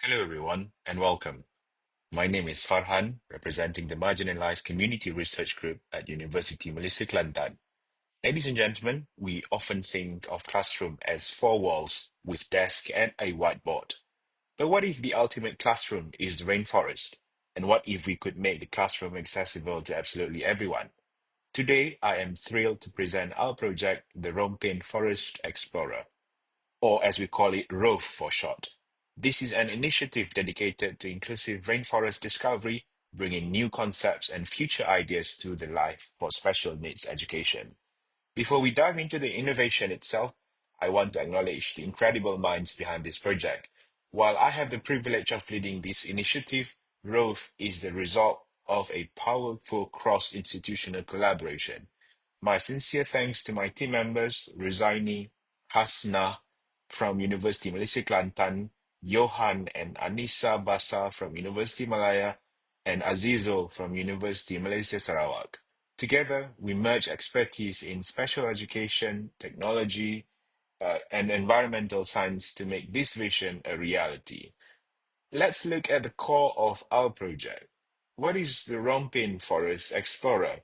Hello, everyone, and welcome. My name is Farhan, representing the Marginalized Community Research Group at University Malaysia Kelantan. Ladies and gentlemen, we often think of classroom as four walls with desk and a whiteboard. But what if the ultimate classroom is the rainforest? And what if we could make the classroom accessible to absolutely everyone? Today, I am thrilled to present our project, the Rompin Forest Explorer, or as we call it, RoFE for short. This is an initiative dedicated to inclusive rainforest discovery, bringing new concepts and future ideas to the life for special needs education. Before we dive into the innovation itself, I want to acknowledge the incredible minds behind this project. While I have the privilege of leading this initiative, RoFE is the result of a powerful cross-institutional collaboration. My sincere thanks to my team members, Ruzaini, Hasna from University Malaysia Kelantan, Johan and Anissa Basa from University Malaya, and Azizul from University Malaysia Sarawak. Together, we merge expertise in special education, technology, and environmental science to make this vision a reality. Let's look at the core of our project. What is the Rompin Forest Explorer?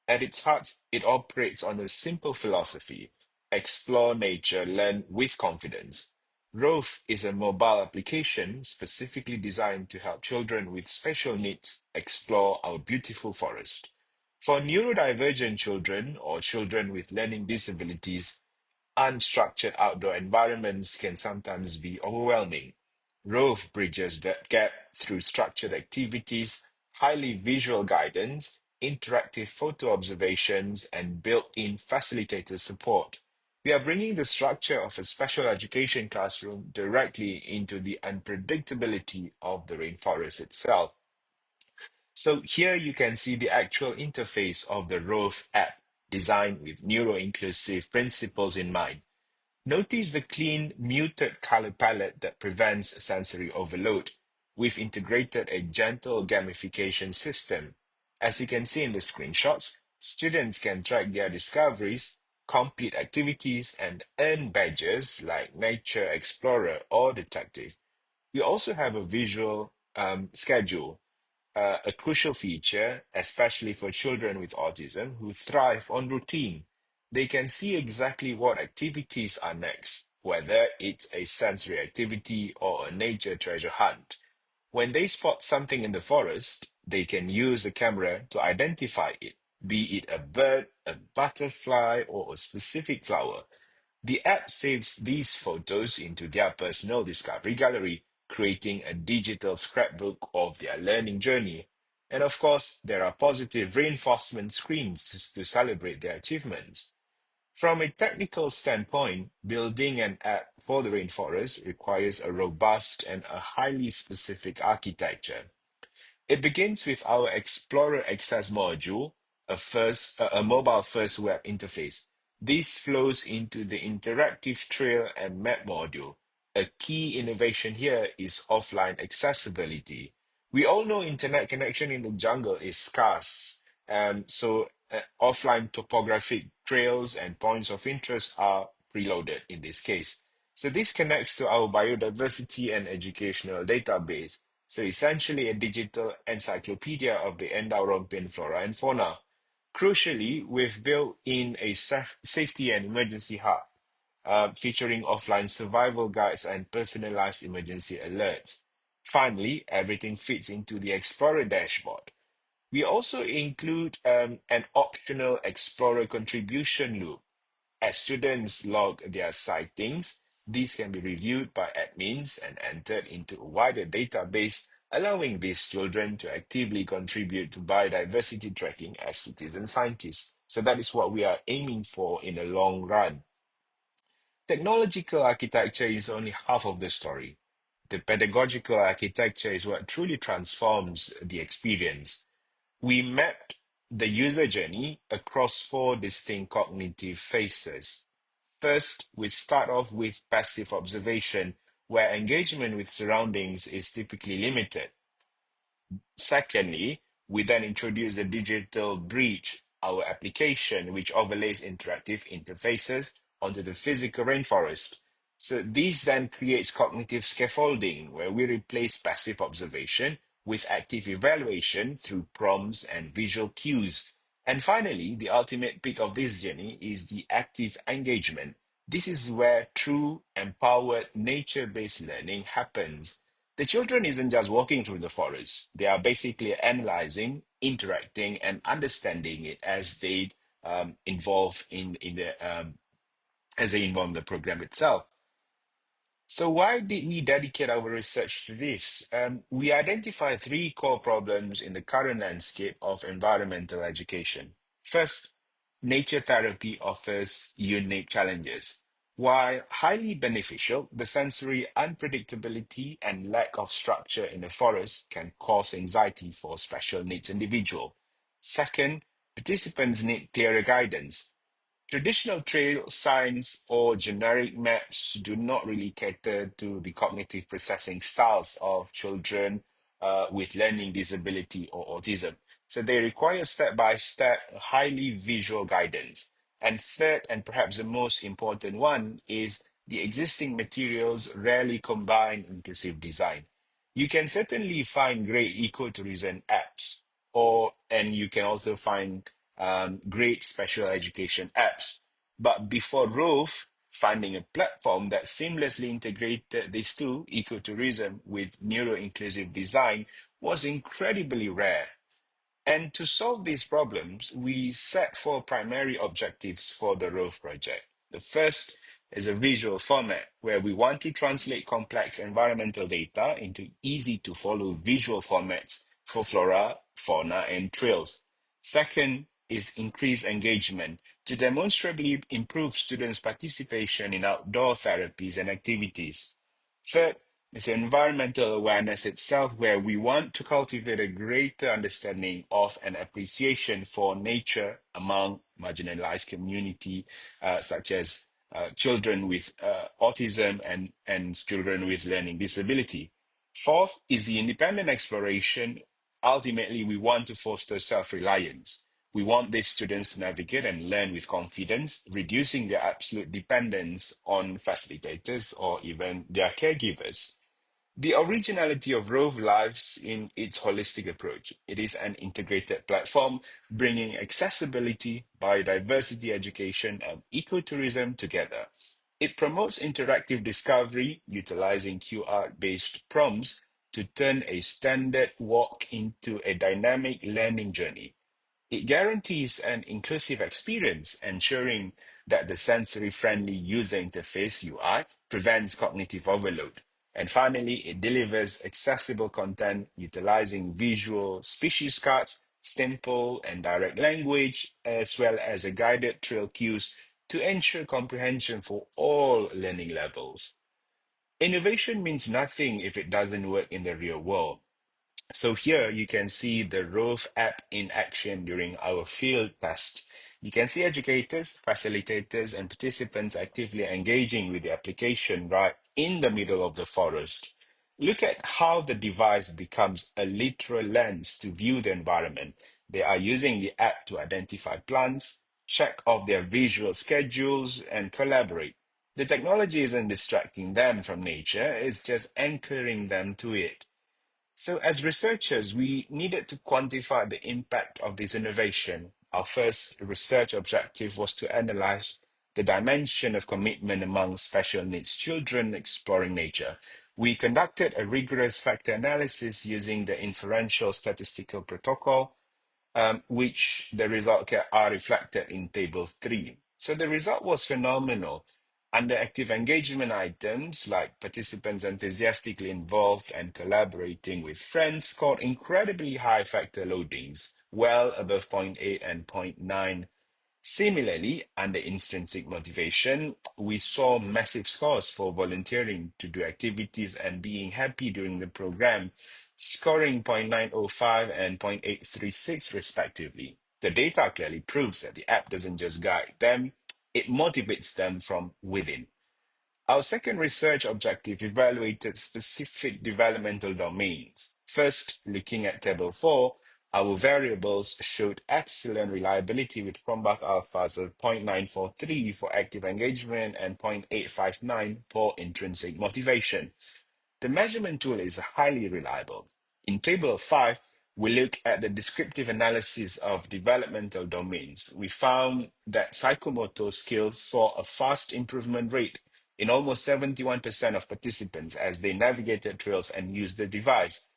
At its heart, it operates on a simple philosophy: explore nature, learn with confidence. RoFE is a mobile application specifically designed to help children with special needs explore our beautiful forest. For neurodivergent children or children with learning disabilities, unstructured outdoor environments can sometimes be overwhelming. RoFE bridges that gap through structured activities, highly visual guidance, interactive photo observations, and built-in facilitator support. We are bringing the structure of a special education classroom directly into the unpredictability of the rainforest itself. So here you can see the actual interface of the RoFE app, designed with neuro-inclusive principles in mind. Notice the clean, muted color palette that prevents sensory overload. We've integrated a gentle gamification system. As you can see in the screenshots, students can track their discoveries, complete activities, and earn badges like Nature Explorer or Detective. We also have a visual schedule, a crucial feature, especially for children with autism who thrive on routine. They can see exactly what activities are next, whether it's a sensory activity or a nature treasure hunt. When they spot something in the forest, they can use the camera to identify it, be it a bird, a butterfly, or a specific flower. The app saves these photos into their personal discovery gallery, creating a digital scrapbook of their learning journey. And of course, there are positive reinforcement screens to celebrate their achievements. From a technical standpoint, building an app for the rainforest requires a robust and a highly specific architecture. It begins with our Explorer Access module, a mobile-first web interface. This flows into the interactive trail and map module. A key innovation here is offline accessibility. We all know internet connection in the jungle is scarce, so offline topographic trails and points of interest are preloaded in this case. So this connects to our biodiversity and educational database, so essentially a digital encyclopedia of the Endoeuropean flora and fauna. Crucially, we've built in a safety and emergency hub, featuring offline survival guides and personalized emergency alerts. Finally, everything fits into the Explorer dashboard. We also include an optional Explorer contribution loop. As students log their sightings, these can be reviewed by admins and entered into a wider database, allowing these children to actively contribute to biodiversity tracking as citizen scientists. So that is what we are aiming for in the long run. Technological architecture is only half of the story. The pedagogical architecture is what truly transforms the experience. We mapped the user journey across four distinct cognitive phases. First, we start off with passive observation, where engagement with surroundings is typically limited. Secondly, we then introduce the digital bridge, our application, which overlays interactive interfaces onto the physical rainforest. So this then creates cognitive scaffolding, where we replace passive observation with active evaluation through prompts and visual cues. And finally, the ultimate peak of this journey is the active engagement. This is where true, empowered, nature-based learning happens. The children isn't just walking through the forest. They are basically analyzing, interacting, and understanding it involve in the as they involve in the program itself. So why did we dedicate our research to this? We identified three core problems in the current landscape of environmental education. First, nature therapy offers unique challenges. While highly beneficial, the sensory unpredictability and lack of structure in the forest can cause anxiety for special needs individuals. Second, participants need clearer guidance. Traditional trail signs or generic maps do not really cater to the cognitive processing styles of children with learning disability or autism. So they require step-by-step, highly visual guidance. And third, and perhaps the most important one, is the existing materials rarely combine inclusive design. You can certainly find great ecotourism apps, and you can also find great special education apps. But before RoFE, finding a platform that seamlessly integrated these two, ecotourism with neuro-inclusive design, was incredibly rare. And to solve these problems, we set four primary objectives for the RoFE project. The first is a visual format where we want to translate complex environmental data into easy to follow visual formats for flora, fauna, and trails. Second is increased engagement to demonstrably improve students' participation in outdoor therapies and activities. Third is environmental awareness itself, where we want to cultivate a greater understanding of and appreciation for nature among marginalized community, such as children with autism and children with learning disability. Fourth is the independent exploration. Ultimately, we want to foster self-reliance. We want these students to navigate and learn with confidence, reducing their absolute dependence on facilitators or even their caregivers. The originality of RoFE lies in its holistic approach. It is an integrated platform bringing accessibility, biodiversity education, and ecotourism together. It promotes interactive discovery, utilizing QR-based prompts to turn a standard walk into a dynamic learning journey. It guarantees an inclusive experience, ensuring that the sensory-friendly user interface UI prevents cognitive overload. And finally, it delivers accessible content utilizing visual species cards, simple and direct language, as well as a guided trail cues to ensure comprehension for all learning levels. Innovation means nothing if it doesn't work in the real world. So here you can see the RoFE app in action during our field test. You can see educators, facilitators, and participants actively engaging with the application right in the middle of the forest. Look at how the device becomes a literal lens to view the environment. They are using the app to identify plants, check off their visual schedules, and collaborate. The technology isn't distracting them from nature, it's just anchoring them to it. So, as researchers, we needed to quantify the impact of this innovation. Our first research objective was to analyze the dimension of commitment among special needs children exploring nature. We conducted a rigorous factor analysis using the inferential statistical protocol, which the result are reflected in table 3. So the result was phenomenal. Under active engagement items like participants enthusiastically involved and collaborating with friends scored incredibly high factor loadings, well above zero point 0.8 and zero point 0.9. Similarly, under intrinsic motivation, we saw massive scores for volunteering to do activities and being happy during the program, scoring 0.905 and 0.836 respectively. The data clearly proves that the app doesn't just guide them, it motivates them from within. Our second research objective evaluated specific developmental domains. First, looking at Table 4, Our variables showed excellent reliability with Chrombath alphas of 0.943 for active engagement and 0.859 for intrinsic motivation. The measurement tool is highly reliable. In Table 5, we look at the descriptive analysis of developmental domains. We found that psychomotor skills saw a fast improvement rate in almost 71% of participants as they navigated trails and used the device.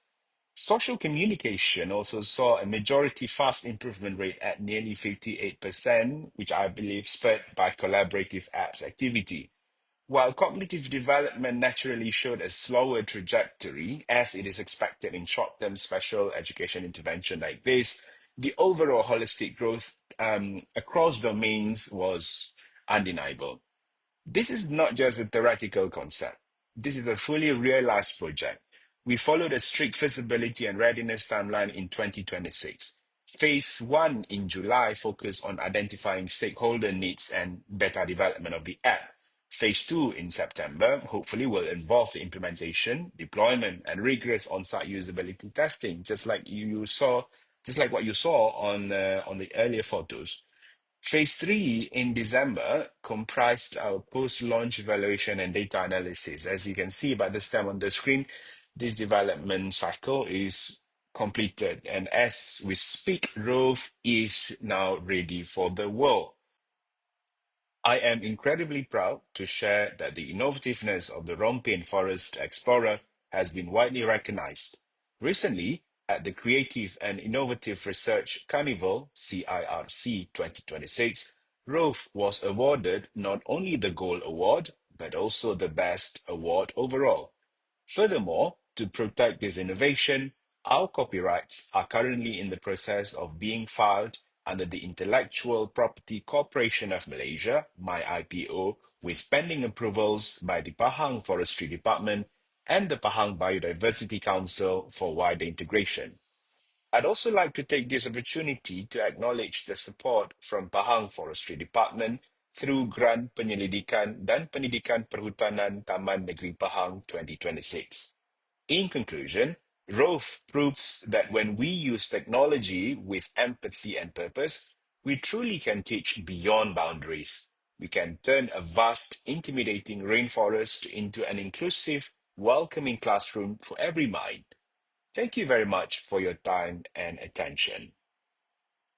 Social communication also saw a majority fast improvement rate at nearly 58%, which I believe spurred by collaborative apps activity. While cognitive development naturally showed a slower trajectory, as it is expected in short-term special education intervention like this, the overall holistic growth across domains was undeniable. This is not just a theoretical concept. This is a fully realized project. We followed a strict feasibility and readiness timeline in 2026. Phase 1 in July focused on identifying stakeholder needs and beta development of the app. Phase 2 in September hopefully will involve the implementation, deployment, and rigorous on-site usability testing, just like what you saw on the earlier photos. Phase 3 in December comprised our post-launch evaluation and data analysis. As you can see by this time on the screen, this development cycle is completed. And as we speak, RoFE is now ready for the world. I am incredibly proud to share that the innovativeness of the Rompin Forest Explorer has been widely recognized. Recently, at the Creative and Innovative Research Carnival, CIRC 2026, RoFE was awarded not only the Gold Award, but also the Best Award overall. Furthermore, to protect this innovation, our copyrights are currently in the process of being filed under the Intellectual Property Corporation of Malaysia, MyIPO, with pending approvals by the Pahang Forestry Department and the Pahang Biodiversity Council for wider integration. I'd also like to take this opportunity to acknowledge the support from Pahang Forestry Department through Grant Penyelidikan dan Pendidikan Perhutanan Taman Negeri Pahang 2026. In conclusion, RoFE proves that when we use technology with empathy and purpose, we truly can teach beyond boundaries. We can turn a vast, intimidating rainforest into an inclusive, welcoming classroom for every mind. Thank you very much for your time and attention.